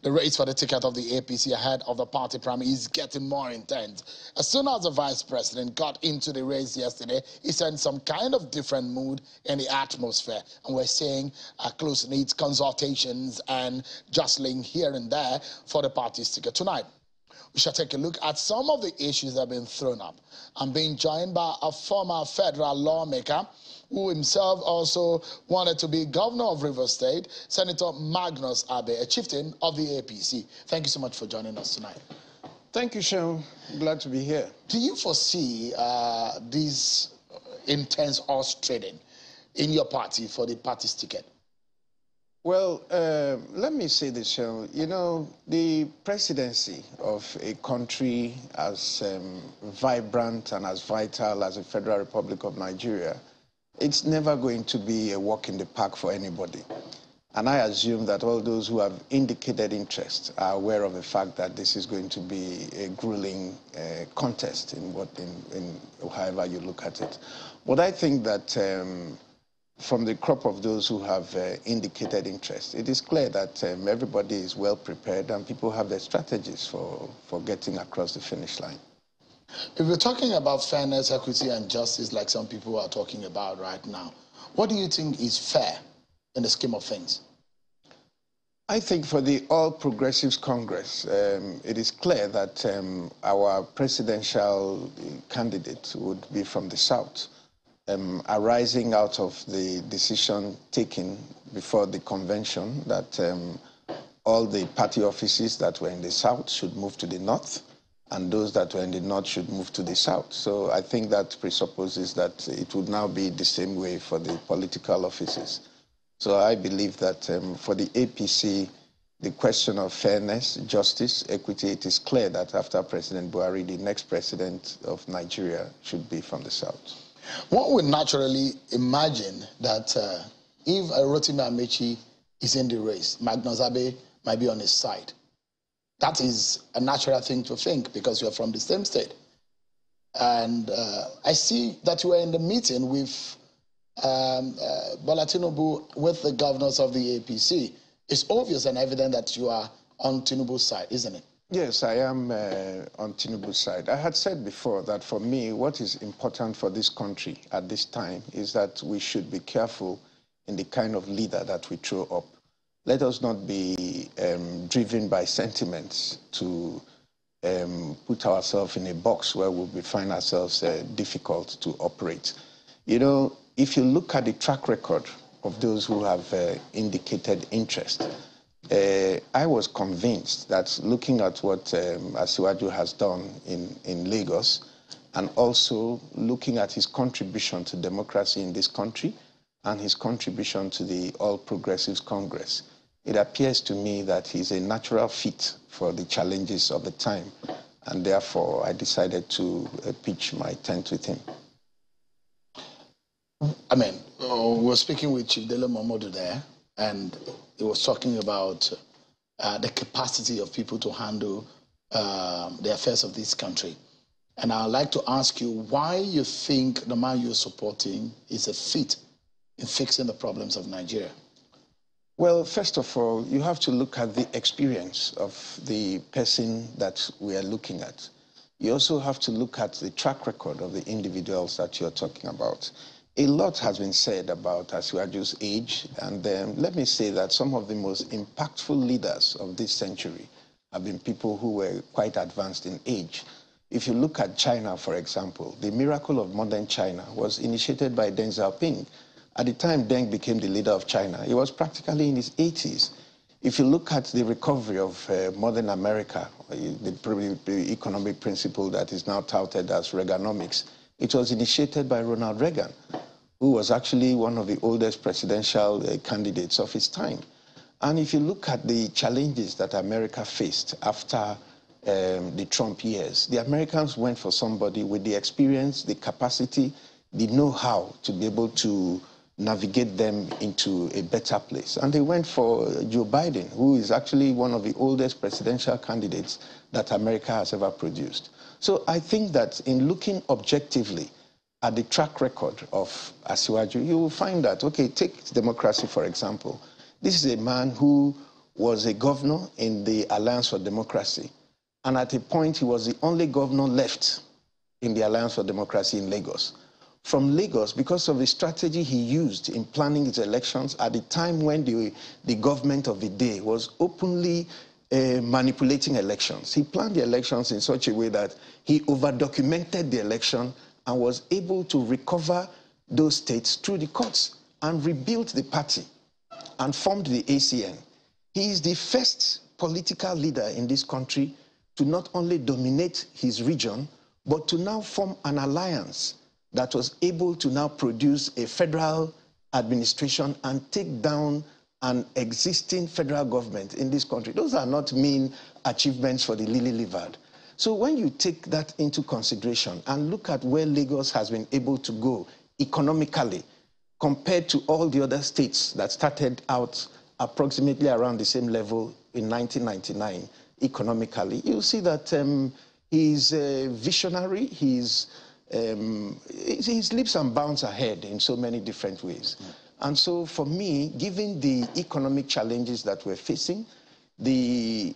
The race for the ticket of the APC ahead of the party primary is getting more intense. As soon as the vice president got into the race yesterday, he sent some kind of different mood in the atmosphere. And we're seeing close-knit consultations and jostling here and there for the party's ticket tonight. We shall take a look at some of the issues that have been thrown up. I'm being joined by a former federal lawmaker who himself also wanted to be governor of Rivers State, Senator Magnus, a chieftain of the APC. Thank you so much for joining us tonight. Thank you, Sean. Glad to be here. Do you foresee this intense horse trading in your party for the party's ticket? Well, let me say this, Sean. You know, the presidency of a country as vibrant and as vital as the Federal Republic of Nigeria, it's never going to be a walk in the park for anybody. And I assume that all those who have indicated interest are aware of the fact that this is going to be a grueling contest in however you look at it. But I think that from the crop of those who have indicated interest, it is clear that everybody is well prepared and people have their strategies for getting across the finish line. If we're talking about fairness, equity, and justice like some people are talking about right now, what do you think is fair in the scheme of things? I think for the All Progressives Congress, it is clear that our presidential candidate would be from the South, arising out of the decision taken before the convention that all the party offices that were in the South should move to the North, and those that were in the North should move to the South. So I think that presupposes that it would now be the same way for the political offices. So I believe that for the APC, the question of fairness, justice, equity, it is clear that after President Buhari, the next president of Nigeria should be from the South. One would naturally imagine that if Rotimi Amechi is in the race, Magnus Abe might be on his side. That is a natural thing to think because you're from the same state. And I see that you were in the meeting with Bola Tinubu with the governors of the APC. It's obvious and evident that you are on Tinubu's side, isn't it? Yes, I am on Tinubu's side. I had said before that for me, what is important for this country at this time is that we should be careful in the kind of leader that we throw up. Let us not be driven by sentiments to put ourselves in a box where we'll find ourselves difficult to operate. You know, if you look at the track record of those who have indicated interest, I was convinced that looking at what Asiwaju has done in Lagos and also looking at his contribution to democracy in this country and his contribution to the All Progressives Congress, it appears to me that he's a natural fit for the challenges of the time, and therefore I decided to pitch my tent with him. I mean, we were speaking with Chief Dele Momodu there, and he was talking about the capacity of people to handle the affairs of this country. And I'd like to ask you why you think the man you're supporting is a fit in fixing the problems of Nigeria. Well, first of all, you have to look at the experience of the person that we are looking at. You also have to look at the track record of the individuals that you're talking about. A lot has been said about Asiwaju's age, and let me say that some of the most impactful leaders of this century have been people who were quite advanced in age. If you look at China, for example, the miracle of modern China was initiated by Deng Xiaoping. At the time Deng became the leader of China, he was practically in his 80s. If you look at the recovery of modern America, the economic principle that is now touted as Reaganomics, it was initiated by Ronald Reagan, who was actually one of the oldest presidential candidates of his time. And if you look at the challenges that America faced after the Trump years, the Americans went for somebody with the experience, the capacity, the know-how to be able to navigate them into a better place. And they went for Joe Biden, who is actually one of the oldest presidential candidates that America has ever produced. So I think that in looking objectively at the track record of Asiwaju, you will find that, okay, take democracy, for example. This is a man who was a governor in the Alliance for Democracy. And at a point, he was the only governor left in the Alliance for Democracy in Lagos. From Lagos, because of the strategy he used in planning his elections at the time when the government of the day was openly manipulating elections. He planned the elections in such a way that he over-documented the election and was able to recover those states through the courts and rebuilt the party and formed the ACN. He is the first political leader in this country to not only dominate his region, but to now form an alliance that was able to now produce a federal administration and take down an existing federal government in this country. Those are not mean achievements for the lily-livered. So when you take that into consideration and look at where Lagos has been able to go economically compared to all the other states that started out approximately around the same level in 1999 economically, you'll see that he's visionary, he's leaps and bounds ahead in so many different ways. And so for me, given the economic challenges that we're facing, the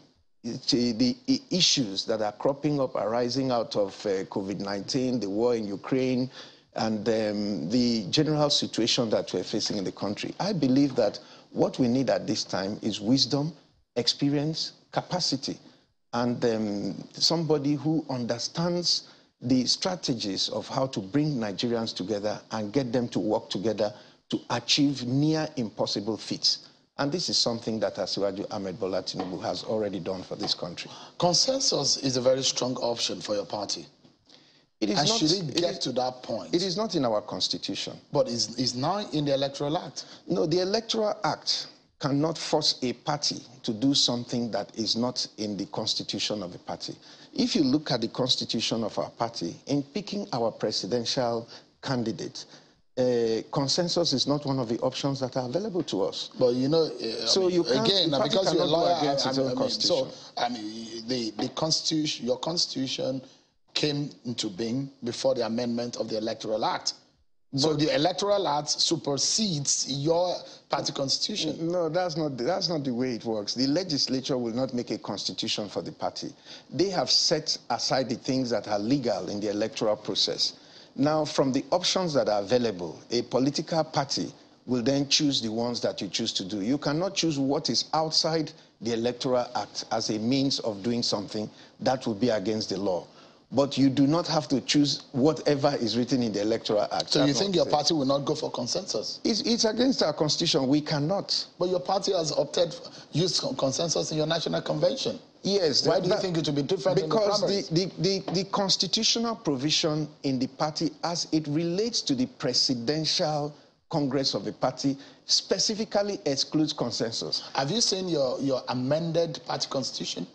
issues that are cropping up arising out of COVID-19, the war in Ukraine, and the general situation that we're facing in the country, I believe that what we need at this time is wisdom, experience, capacity, and somebody who understands the strategies of how to bring Nigerians together and get them to work together to achieve near impossible feats. And this is something that Asiwaju Ahmed Bola Tinubu has already done for this country. Consensus is a very strong option for your party. It is should it get to that point? It is not in our constitution. But it's now in the Electoral Act. No, the Electoral Act cannot force a party to do something that is not in the constitution of the party. If you look at the constitution of our party, in picking our presidential candidate, consensus is not one of the options that are available to us. But you know, so you can't, again, because you're a lawyer, the constitution, your constitution came into being before the amendment of the Electoral Act. So the Electoral Act supersedes your party constitution. No, that's not the way it works. The legislature will not make a constitution for the party. They have set aside the things that are legal in the electoral process. Now, from the options that are available, a political party will then choose the ones that you choose to do. You cannot choose what is outside the Electoral Act as a means of doing something that will be against the law. But you do not have to choose whatever is written in the Electoral Act. So you think your party will not go for consensus? It's against our constitution. We cannot. But your party has used consensus in your national convention. Yes. Why do you think it will be different in the primaries? Because the constitutional provision in the party as it relates to the presidential congress of the party specifically excludes consensus. Have you seen your amended party constitution?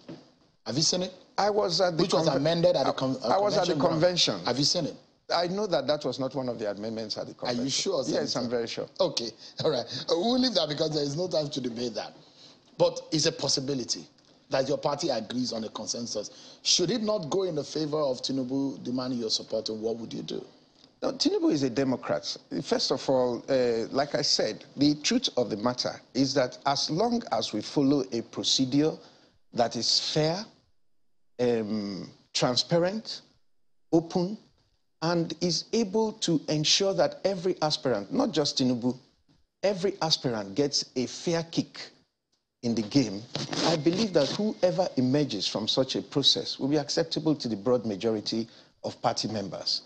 Have you seen it? I was at the Which was amended at the convention. I was at the convention. Have you seen it? I know that was not one of the amendments at the convention. Are you sure? Yes, I'm very sure. Okay, all right. We'll leave that because there is no time to debate that. But it's a possibility that your party agrees on a consensus. Should it not go in the favor of Tinubu demanding your support, what would you do? No, Tinubu is a Democrat. First of all, like I said, the truth of the matter is that as long as we follow a procedure that is fair, transparent, open, and is able to ensure that every aspirant, not just Tinubu, every aspirant gets a fair kick in the game, I believe that whoever emerges from such a process will be acceptable to the broad majority of party members.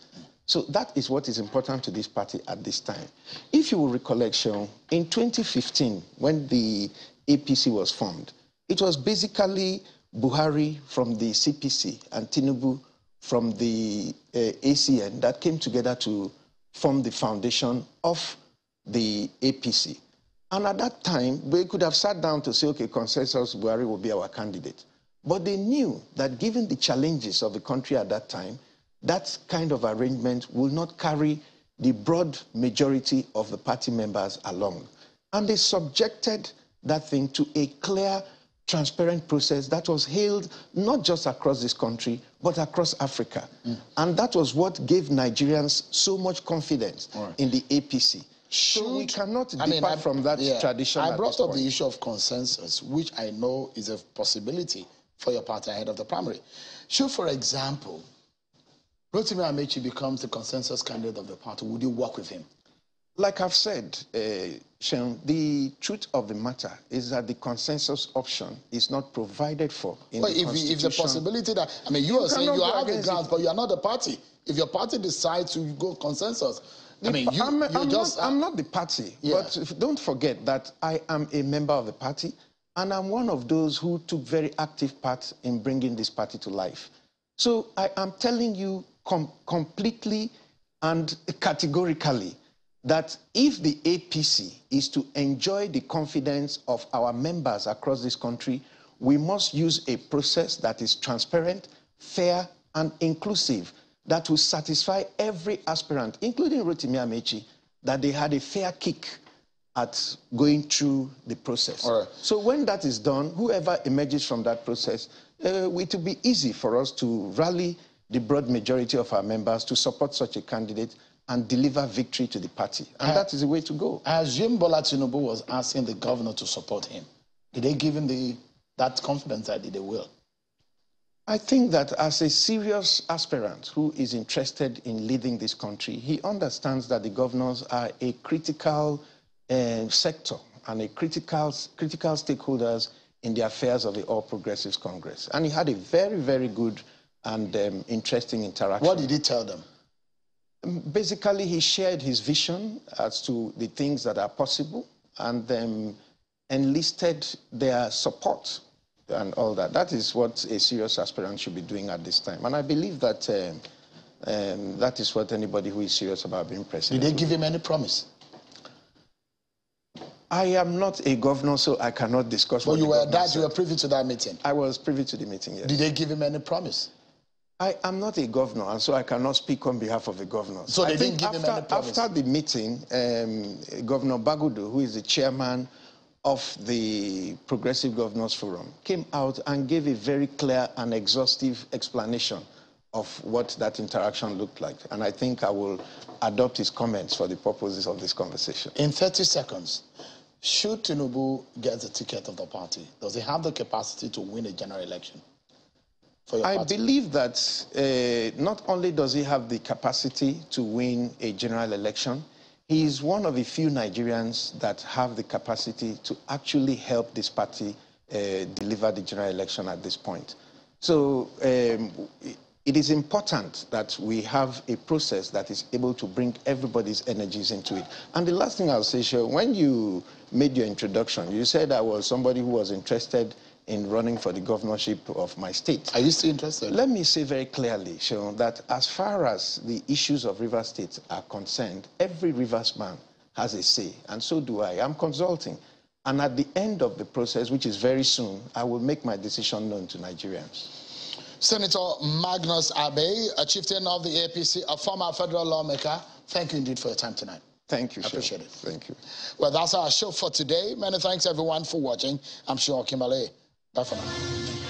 So that is what is important to this party at this time. If you will recollect, Sean, in 2015, when the APC was formed, it was basically Buhari from the CPC and Tinubu from the ACN that came together to form the foundation of the APC. And at that time, they could have sat down to say, okay, consensus, Buhari will be our candidate. But they knew that given the challenges of the country at that time, that kind of arrangement will not carry the broad majority of the party members along. And they subjected that thing to a clear, transparent process that was hailed not just across this country, but across Africa. And that was what gave Nigerians so much confidence in the APC. So we cannot depart from that tradition. I brought up the issue of consensus, which I know is a possibility for your party ahead of the primary. Should, for example, Rotimi Amaechi becomes the consensus candidate of the party, would you work with him? Like I've said, Sean, the truth of the matter is that the consensus option is not provided for in the Constitution. If the possibility that, I mean, you are saying you have the grounds, but you are not the party. If your party decides to go consensus, I'm not the party, but don't forget that I am a member of the party, and I'm one of those who took very active part in bringing this party to life. So I am telling you completely and categorically that if the APC is to enjoy the confidence of our members across this country, we must use a process that is transparent, fair, and inclusive, that will satisfy every aspirant, including Rotimi Amaechi, that they had a fair kick at going through the process. All right. So when that is done, whoever emerges from that process, it will be easy for us to rally the broad majority of our members to support such a candidate and deliver victory to the party. And that is the way to go. I assume Bola Tinubu was asking the governor to support him. Did they give him that confidence that they will? I think that as a serious aspirant who is interested in leading this country, he understands that the governors are a critical sector and a critical stakeholders in the affairs of the All Progressives Congress. And he had a very, very good and interesting interaction. What did he tell them? Basically, he shared his vision as to the things that are possible and then enlisted their support and all that. That is what a serious aspirant should be doing at this time. And I believe that that is what anybody who is serious about being president. Did they give him any promise? I am not a governor, so I cannot discuss what you were privy to that meeting? I was privy to the meeting, yes. Did they give him any promise? I am not a governor, and so I cannot speak on behalf of the governor. So they didn't give him any promise? After the meeting, Governor Bagudu, who is the chairman of the Progressive Governors Forum, came out and gave a very clear and exhaustive explanation of what that interaction looked like. And I think I will adopt his comments for the purposes of this conversation. In 30 seconds, should Tinubu get the ticket of the party, does he have the capacity to win a general election? I believe that not only does he have the capacity to win a general election, he is one of the few Nigerians that have the capacity to actually help this party deliver the general election at this point. So it is important that we have a process that is able to bring everybody's energies into it. And the last thing I'll say, Sure, when you made your introduction, you said I was somebody who was interested in running for the governorship of my state. Are you still interested? Let me say very clearly, Sean, that as far as the issues of Rivers State are concerned, every Rivers man has a say, and so do I. I'm consulting. And at the end of the process, which is very soon, I will make my decision known to Nigerians. Senator Magnus Abe, a chieftain of the APC, a former federal lawmaker, thank you indeed for your time tonight. Thank you, I appreciate it. Thank you. Well, that's our show for today. Many thanks, everyone, for watching. I'm sure Kimberly. Bye for now.